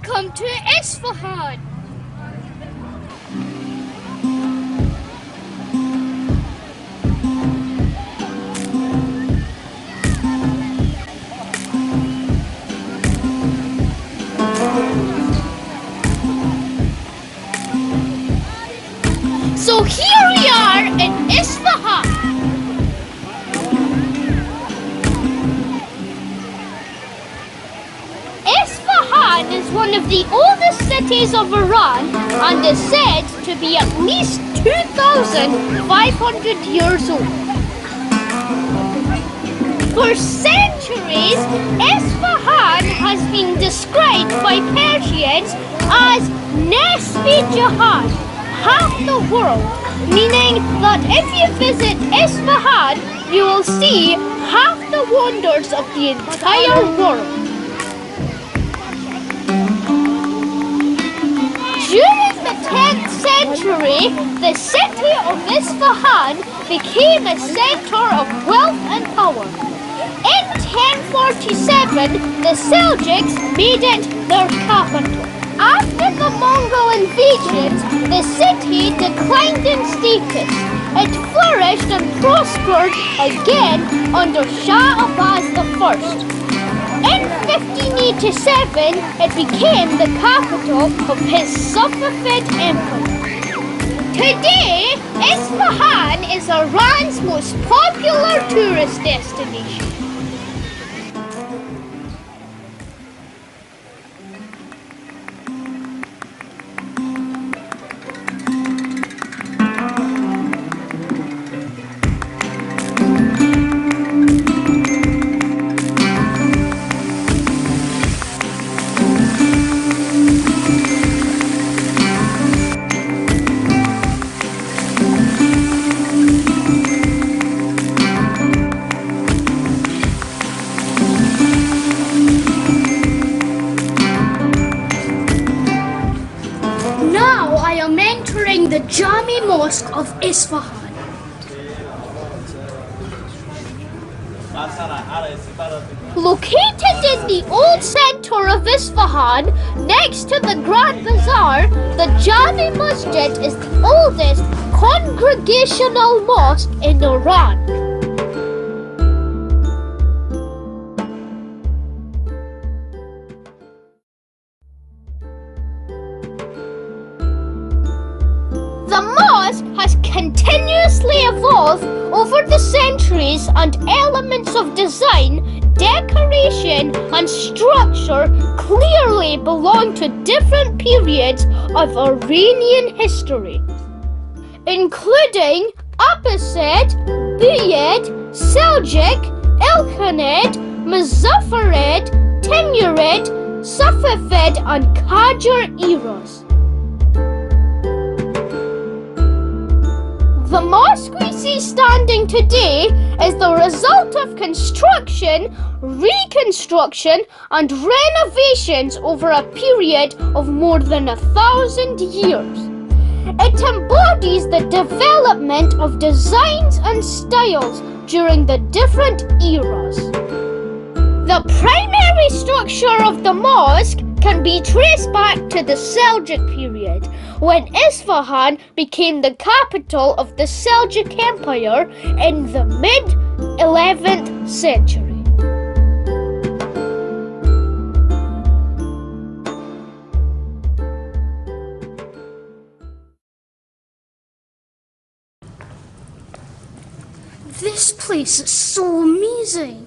Welcome to Esfahan. So here we are in Esfahan. Esfahan is one of the oldest cities of Iran and is said to be at least 2,500 years old. For centuries, Esfahan has been described by Persians as Nesfi Jahan, half the world, meaning that if you visit Esfahan, you will see half the wonders of the entire world. During the 10th century, the city of Esfahan became a center of wealth and power. In 1047, the Seljuks made it their capital. After the Mongol invasions, the city declined in status. It flourished and prospered again under Shah Abbas I. In 1587, it became the capital of his Safavid Empire. Today, Esfahan is Iran's most popular tourist destination. The Jame Mosque of Esfahan. Located in the old center of Esfahan, next to the Grand Bazaar, the Jame Masjid is the oldest congregational mosque in Iran. The mosque has continuously evolved over the centuries, and elements of design, decoration and structure clearly belong to different periods of Iranian history, including Abbasid, Buyid, Seljuk, Ilkhanid, Muzaffarid, Timurid, Safavid and Qajar eras. The mosque we see standing today is the result of construction, reconstruction and renovations over a period of more than 1,000 years. It embodies the development of designs and styles during the different eras. The primary structure of the mosque can be traced back to the Seljuk period, when Esfahan became the capital of the Seljuk Empire in the mid-11th century. This place is so amazing.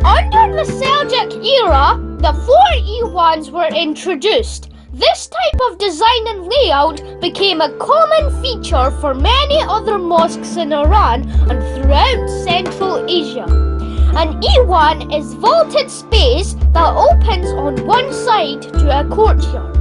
Under the Seljuk era, the 4 Iwans were introduced. This type of design and layout became a common feature for many other mosques in Iran and throughout Central Asia. An Iwan is vaulted space that opens on one side to a courtyard.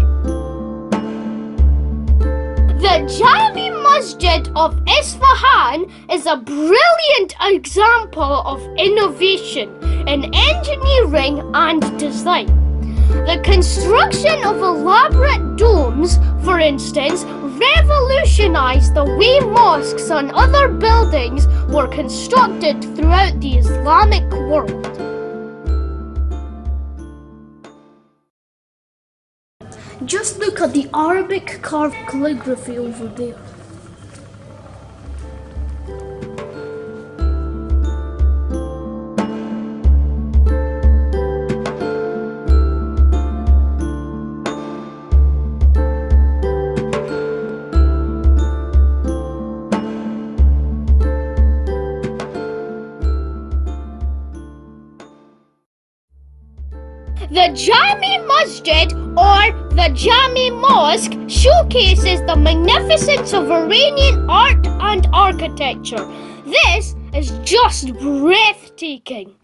The Jame Masjid of Esfahan is a brilliant example of innovation in engineering and design. The construction of elaborate domes, for instance, revolutionized the way mosques and other buildings were constructed throughout the Islamic world. Just look at the Arabic carved calligraphy over there. The Jame Masjid, or the Jame Mosque, showcases the magnificence of Iranian art and architecture. This is just breathtaking.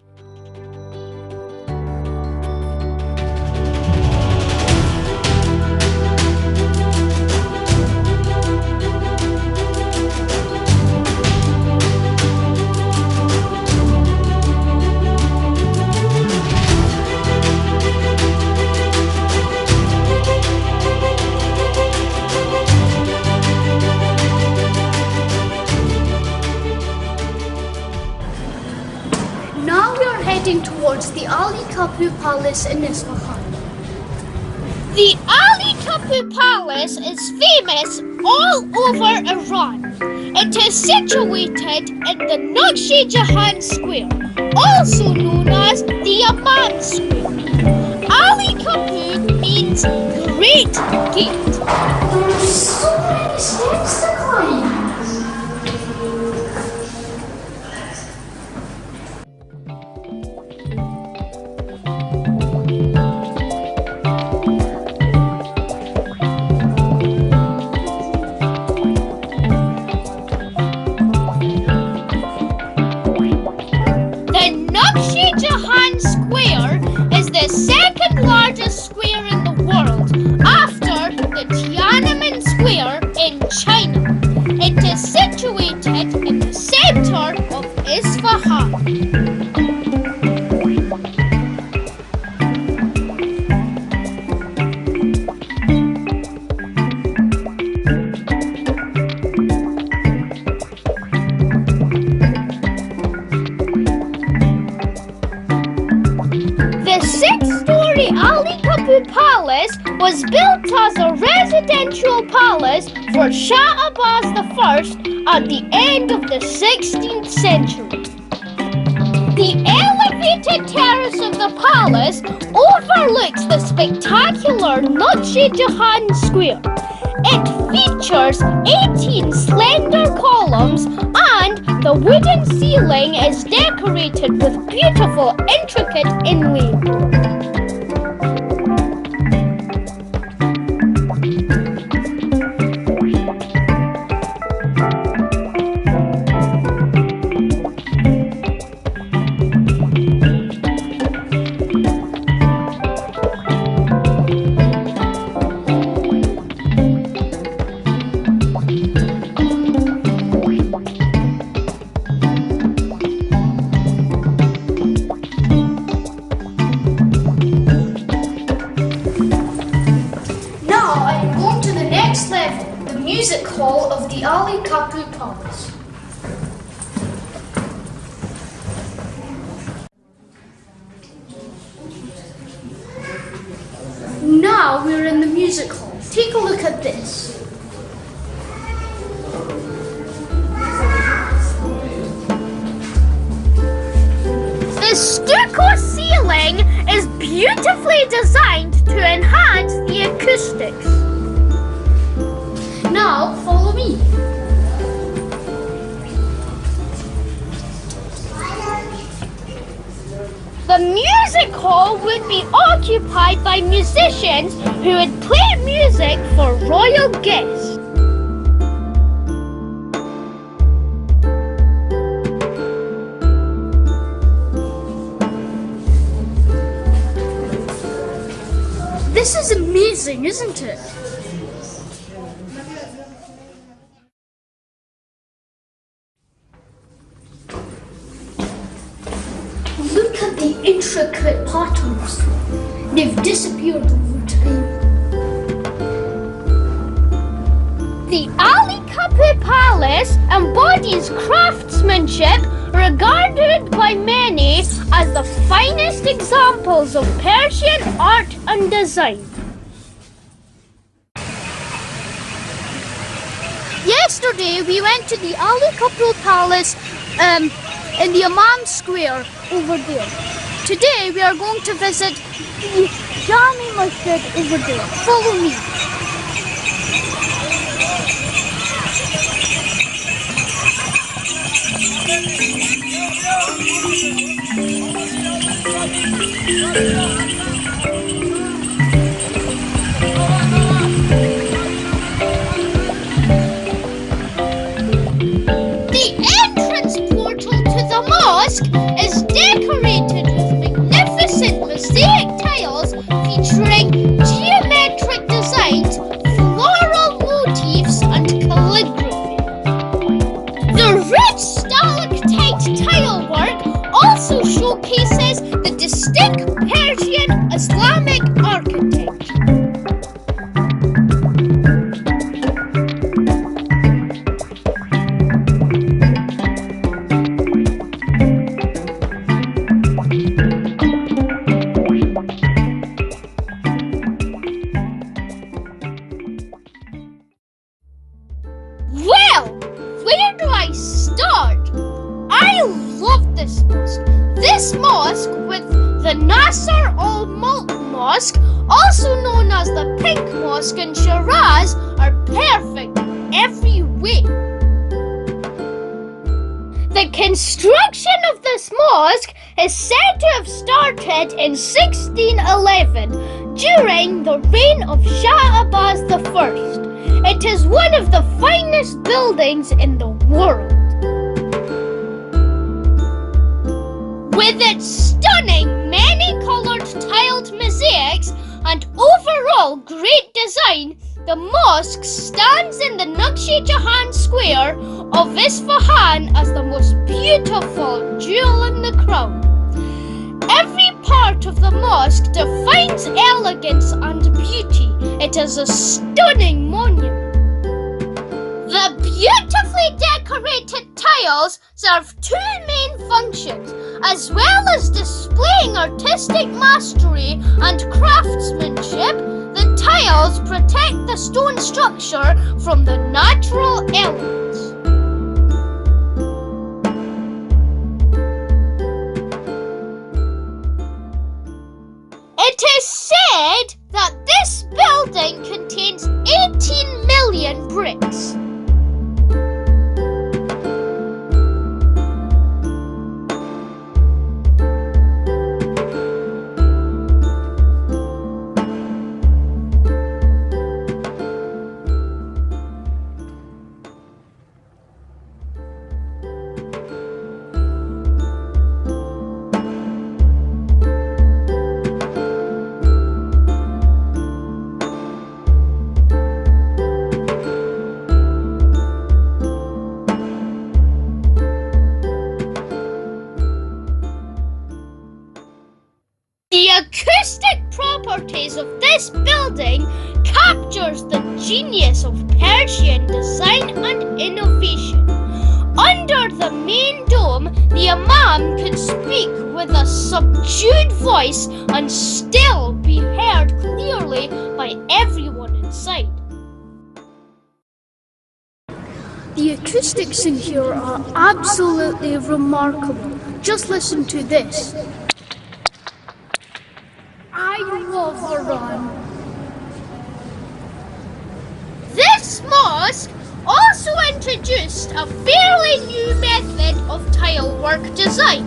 Now we are heading towards the Ali Kapur Palace in Esfahan. The Ali Kapur Palace is famous all over Iran. It is situated in the Naqsh Jahan Square, also known as the Imam Square. Ali Kapur means Great Gate. There are so many steps to climb. The second largest square in the world, after the Tiananmen Square in China. It is situated in the center of Esfahan. The six-story Ali Kapur Palace was built as a residential palace for Shah Abbas I at the end of the 16th century. The elevated terrace of the palace overlooks the spectacular Naqsh Jahan Square. It features 18 slender columns, and the wooden ceiling is decorated with beautiful, intricate inlaying. Music hall of the Ali Kapur Palace. Now we're in the music hall. Take a look at this. The stucco ceiling is beautifully designed to enhance the acoustics. Now, follow me. The music hall would be occupied by musicians who would play music for royal guests. This is amazing, isn't it? Look at the intricate patterns. They've disappeared The Ali Kapur Palace embodies craftsmanship regarded by many as the finest examples of Persian art and design. Yesterday we went to the Ali Kapur Palace in the Imam Square over there. Today we are going to visit the Jame Mosque over there. Follow me. The entrance portal to the mosque is decorated with magnificent mosaic tiles featuring geometric designs, floral motifs and calligraphy. The rich stalactite tile work also showcases the distinct Persian Islamic architecture. Well, where do I start? I love this mosque. This mosque with the Nasser al-Mulk Mosque, also known as the Pink Mosque in Shiraz, are perfect in every way. The construction of this mosque is said to have started in 1611 during the reign of Shah Abbas I. It is one of the finest buildings in the world. With its stunning many-coloured tiled mosaics and overall great design, the mosque stands in the Naqsh Jahan Square of Esfahan as the most beautiful jewel in the crown. Every part of the mosque defines elegance and beauty. It is a stunning monument. The beautifully decorated tiles serve two main functions, as well as displaying artistic mastery and craftsmanship. The tiles protect the stone structure from the natural elements. It is said that this building contains 18 million bricks. The acoustic properties of this building captures the genius of Persian design and innovation. Under the main dome, the Imam could speak with a subdued voice and still be heard clearly by everyone inside. The acoustics in here are absolutely remarkable. Just listen to this. I love the run. This mosque also introduced a fairly new method of tile work design,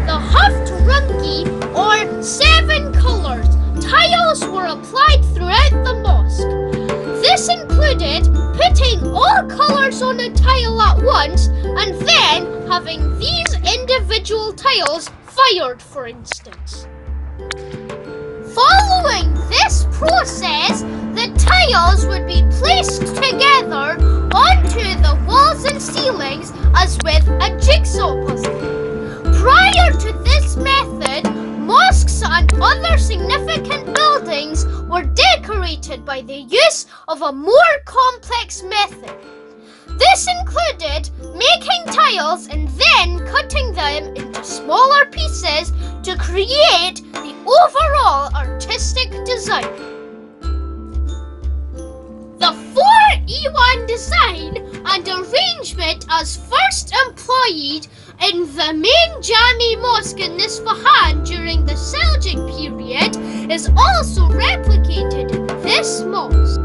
the Haft Rungi, or 7 colours. Tiles were applied throughout the mosque. This included putting all colours on a tile at once and then having these individual tiles fired, for instance. Following this process, the tiles would be placed together onto the walls and ceilings as with a jigsaw puzzle. Prior to this method, mosques and other significant buildings were decorated by the use of a more complex method. This included making tiles and then cutting them into smaller pieces to create the overall artistic design. The 4E1 design and arrangement as first employed in the main Jame Mosque in Esfahan during the Seljuk period is also replicated in this mosque.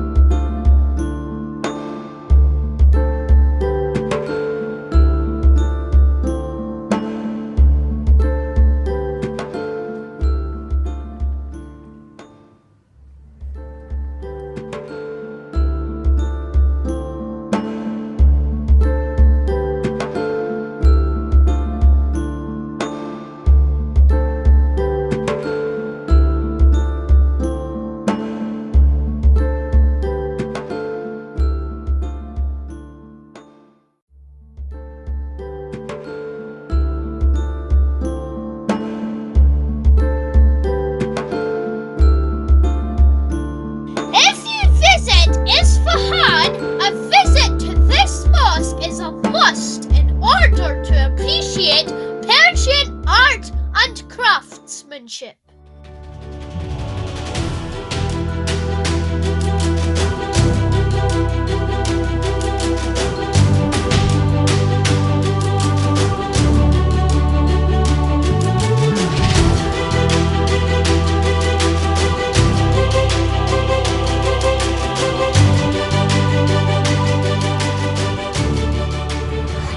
To appreciate Persian art and craftsmanship.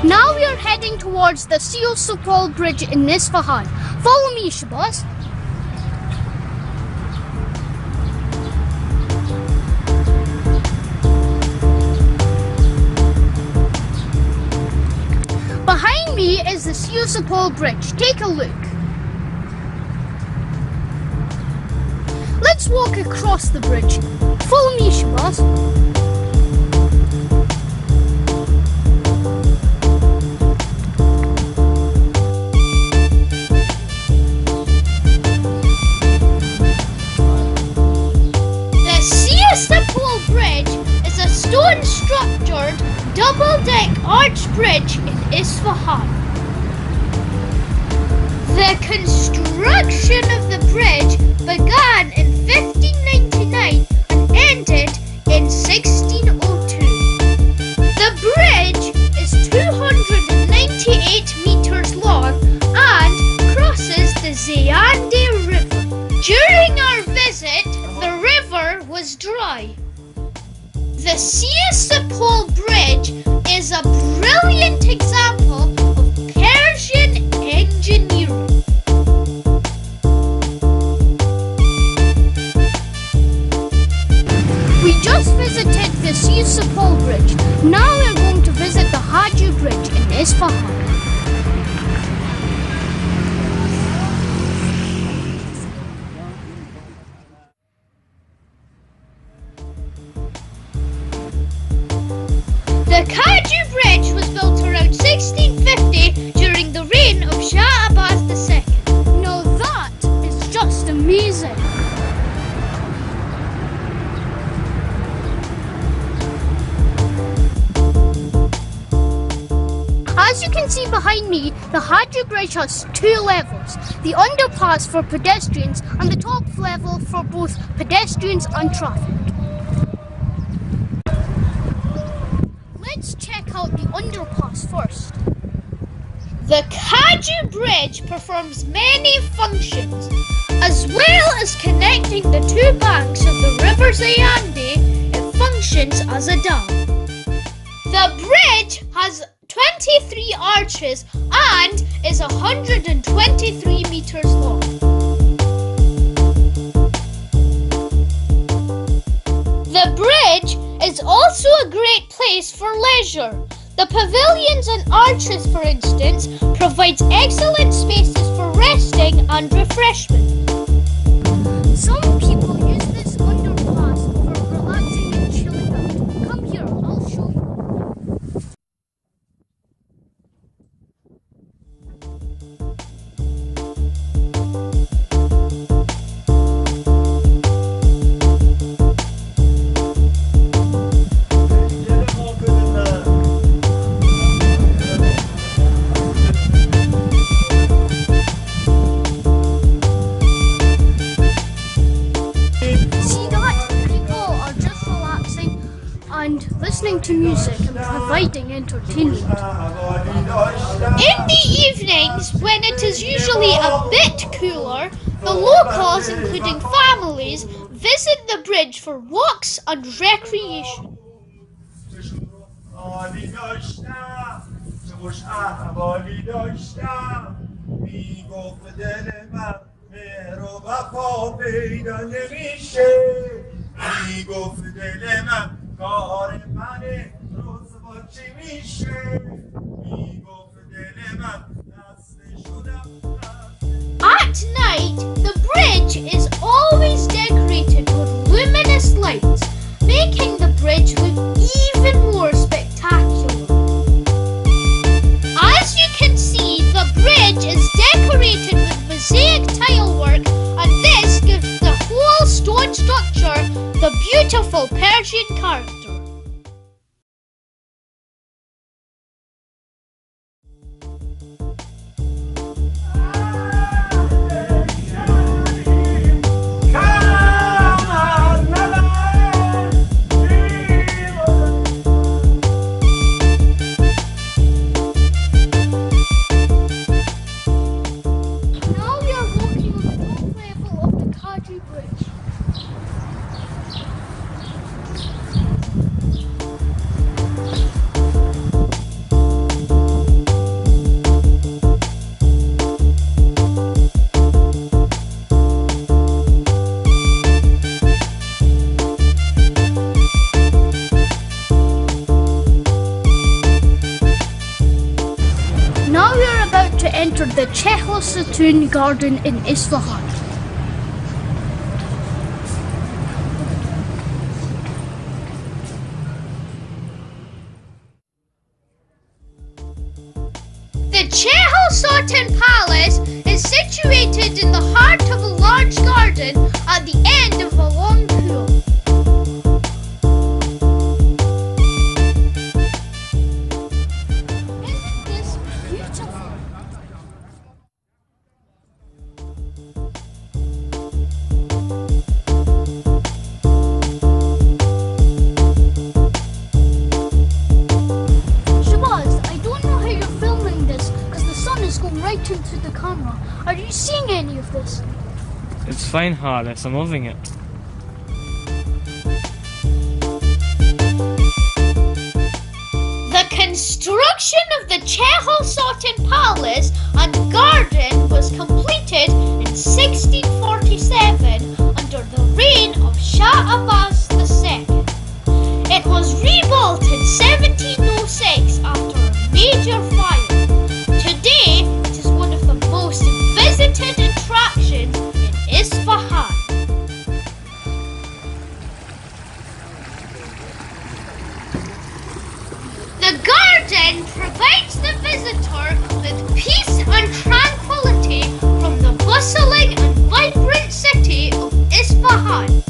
Now we are heading towards the Esfahan Bridge in Esfahan. Follow me, Shabazz. Behind me is the Esfahan Bridge. Take a look. Let's walk across the bridge. Follow me, Shabazz. Stone-structured, double-deck arch bridge in Esfahan. The construction of the bridge began in 1599 and ended in 1602. The bridge is 298 meters long and crosses the Zayande River. During our visit, the river was dry. The Esfahan Bridge is a brilliant example of Persian engineering. We just visited the Esfahan Bridge. Now we're going to visit the Haaris Bridge in Esfahan. The Haaris Bridge was built around 1650 during the reign of Shah Abbas II. Now that is just amazing. As you can see behind me, the Haaris Bridge has two levels. The underpass for pedestrians and the top level for both pedestrians and traffic. Let's check out the underpass first. The Haaris Bridge performs many functions. As well as connecting the two banks of the River Zayande, it functions as a dam. The bridge has 23 arches and is 123 meters long. The bridge is also a great place for leisure. The pavilions and arches, for instance, provides excellent spaces for resting and refreshment. Some people use this underpass for relaxing and chilling out. Come here, I'll show you. listening to music and providing entertainment. In the evenings, when it is usually a bit cooler, the locals, including families, visit the bridge for walks and recreation. At night, the bridge is always decorated with luminous lights, making the bridge look even more spectacular. As you can see, the bridge is decorated with mosaic tile work, and this gives the whole stone structure the beautiful Persian character. Entered the Esfahan Garden in Esfahan. The Esfahan Palace is situated in the heart of a large garden at the end of a long pool. Isn't this beautiful? Right into the camera. Are you seeing any of this? It's fine, Haaris. I'm loving it. The construction of the Esfahan Palace and Garden was completed in 1647 under the reign of Shah Abbas II. It was rebuilt in 1706 after a major fire. Today, it is one of the most visited attractions in Esfahan. The garden provides the visitor with peace and tranquility from the bustling and vibrant city of Esfahan.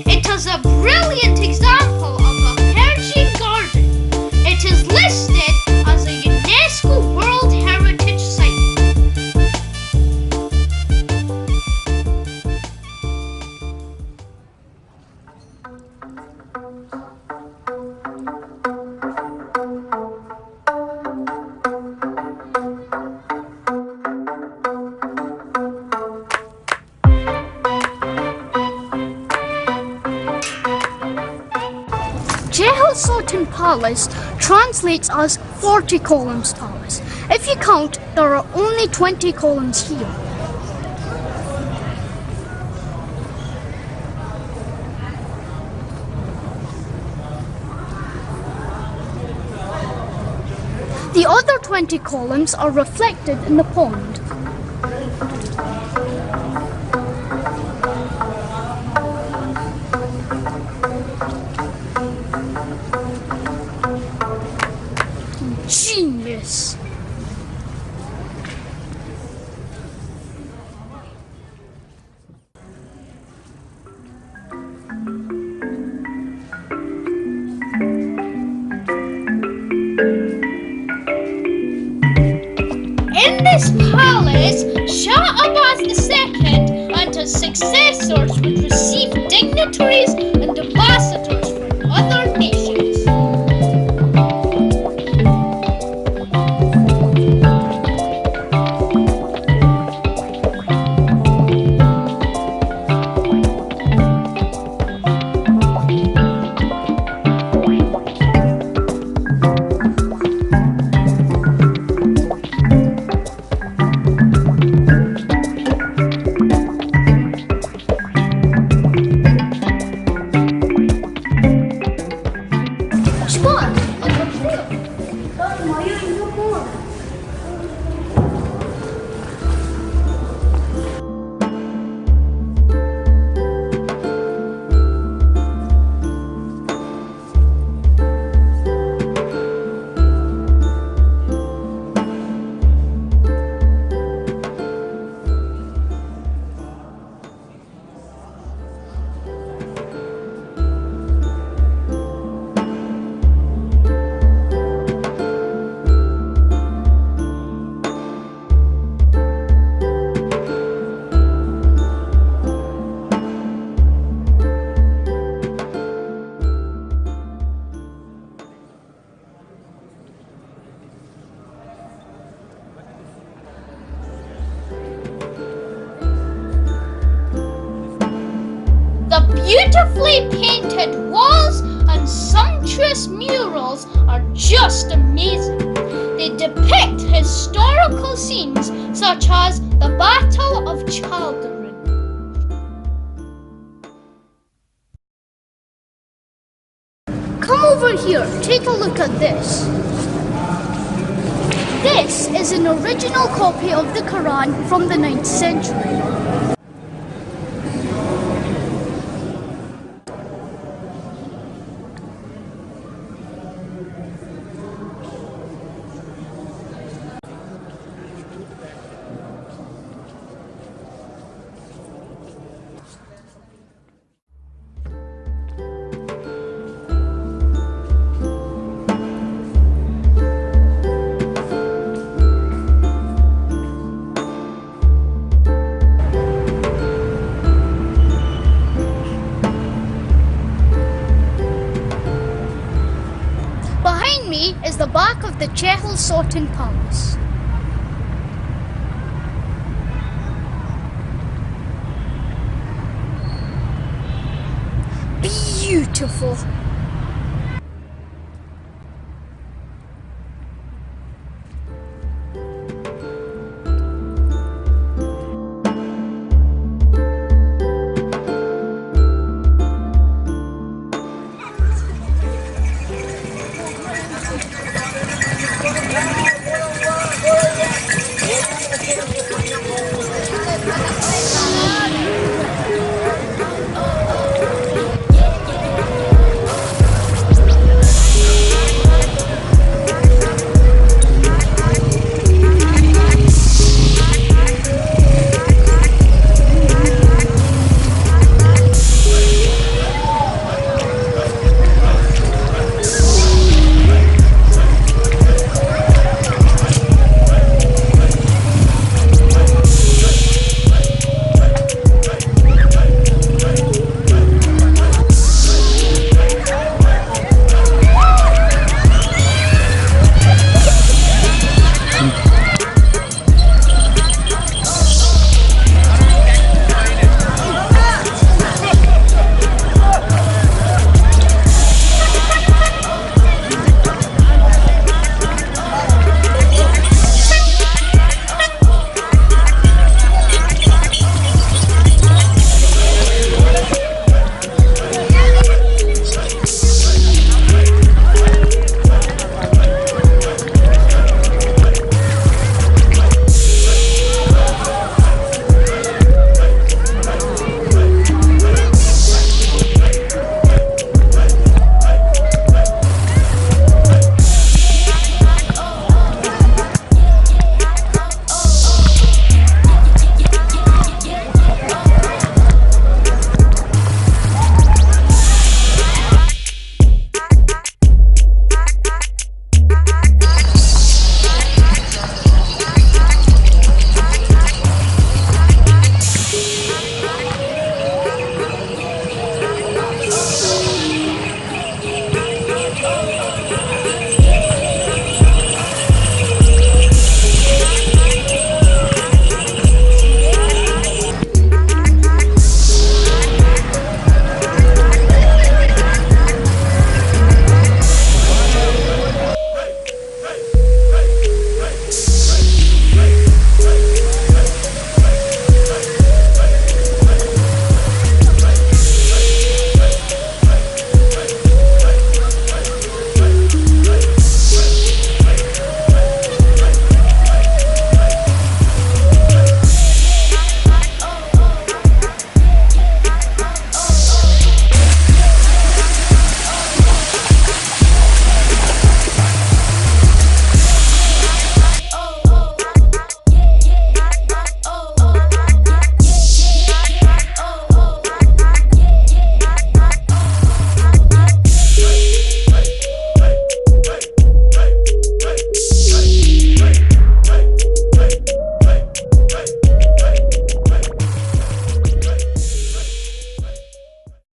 It is a brilliant example of a Persian garden. It is listed as a UNESCO World Heritage Site. Esfahan Palace translates as 40 columns palace. If you count, there are only 20 columns here. The other 20 columns are reflected in the pond. Genius! In this palace, Shah Abbas II and his successors would receive dignitaries and ambassadors from other nations. beautifully painted walls and sumptuous murals are just amazing. They depict historical scenes such as the Battle of Chaldiran. Come over here, take a look at this. This is an original copy of the Quran from the 9th century. Behind me is the back of the Chehel Sultan Palace. Beautiful.